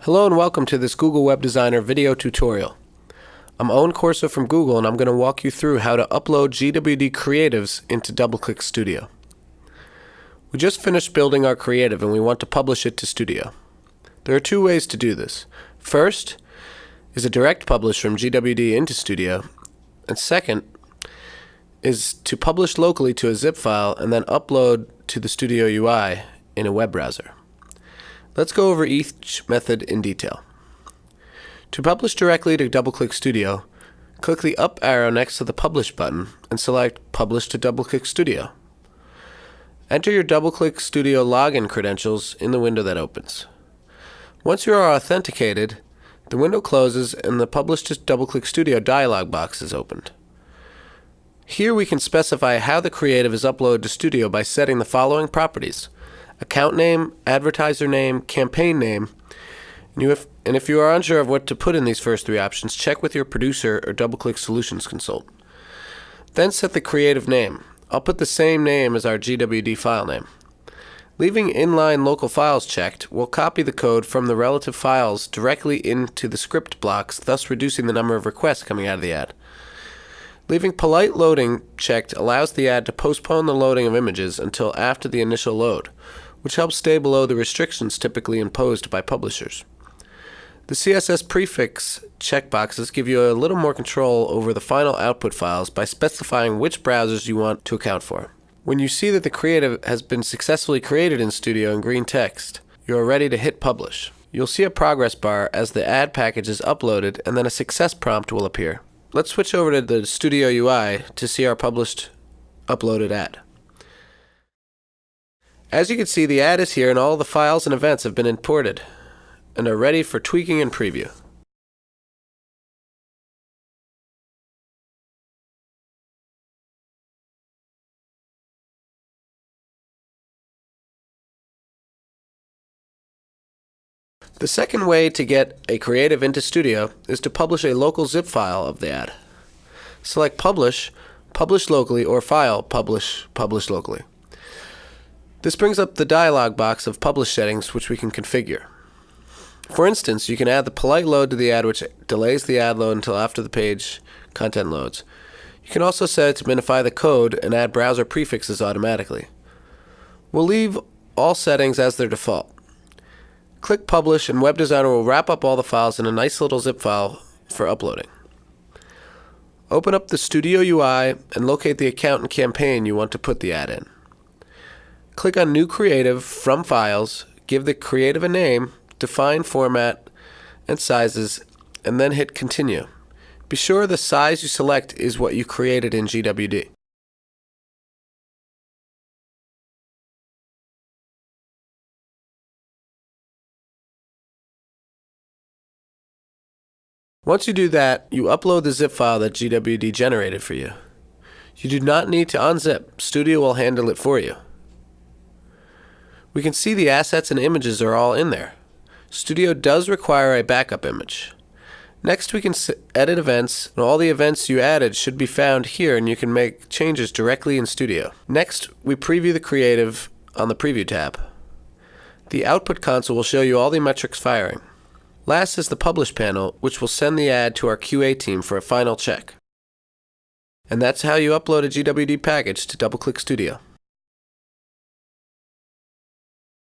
Hello and welcome to this Google Web Designer video tutorial. I'm Owen Corso from Google and I'm going to walk you through how to upload GWD creatives into DoubleClick Studio. We just finished building our creative and we want to publish it to Studio. There are two ways to do this. First is a direct publish from GWD into Studio, and second is to publish locally to a zip file and then upload to the Studio UI in a web browser. Let's go over each method in detail. To publish directly to DoubleClick Studio, click the up arrow next to the Publish button and select Publish to DoubleClick Studio. Enter your DoubleClick Studio login credentials in the window that opens. Once you are authenticated, the window closes and the Publish to DoubleClick Studio dialog box is opened. Here we can specify how the creative is uploaded to Studio by setting the following properties: account name, advertiser name, campaign name, and if you are unsure of what to put in these first three options, check with your producer or DoubleClick Solutions consultant. Then set the creative name. I'll put the same name as our GWD file name. Leaving inline local files checked, we'll copy the code from the relative files directly into the script blocks, thus reducing the number of requests coming out of the ad. Leaving polite loading checked allows the ad to postpone the loading of images until after the initial load, which helps stay below the restrictions typically imposed by publishers. The CSS prefix checkboxes give you a little more control over the final output files by specifying which browsers you want to account for. When you see that the creative has been successfully created in Studio in green text, you are ready to hit publish. You'll see a progress bar as the ad package is uploaded, and then a success prompt will appear. Let's switch over to the Studio UI to see our published uploaded ad. As you can see, the ad is here and all the files and events have been imported and are ready for tweaking and preview. The second way to get a creative into Studio is to publish a local zip file of the ad. Select Publish, Publish Locally, or File, Publish, Publish Locally. This brings up the dialog box of publish settings which we can configure. For instance, you can add the polite load to the ad, which delays the ad load until after the page content loads. You can also set it to minify the code and add browser prefixes automatically. We'll leave all settings as their default. Click Publish and Web Designer will wrap up all the files in a nice little zip file for uploading. Open up the Studio UI and locate the account and campaign you want to put the ad in. Click on New Creative from Files, give the creative a name, define format and sizes, and then hit Continue. Be sure the size you select is what you created in GWD. Once you do that, you upload the zip file that GWD generated for you. You do not need to unzip. Studio will handle it for you. We can see the assets and images are all in there. Studio does require a backup image. Next, we can edit events, and all the events you added should be found here, and you can make changes directly in Studio. Next, we preview the creative on the Preview tab. The Output console will show you all the metrics firing. Last is the Publish panel, which will send the ad to our QA team for a final check. And that's how you upload a GWD package to DoubleClick Studio.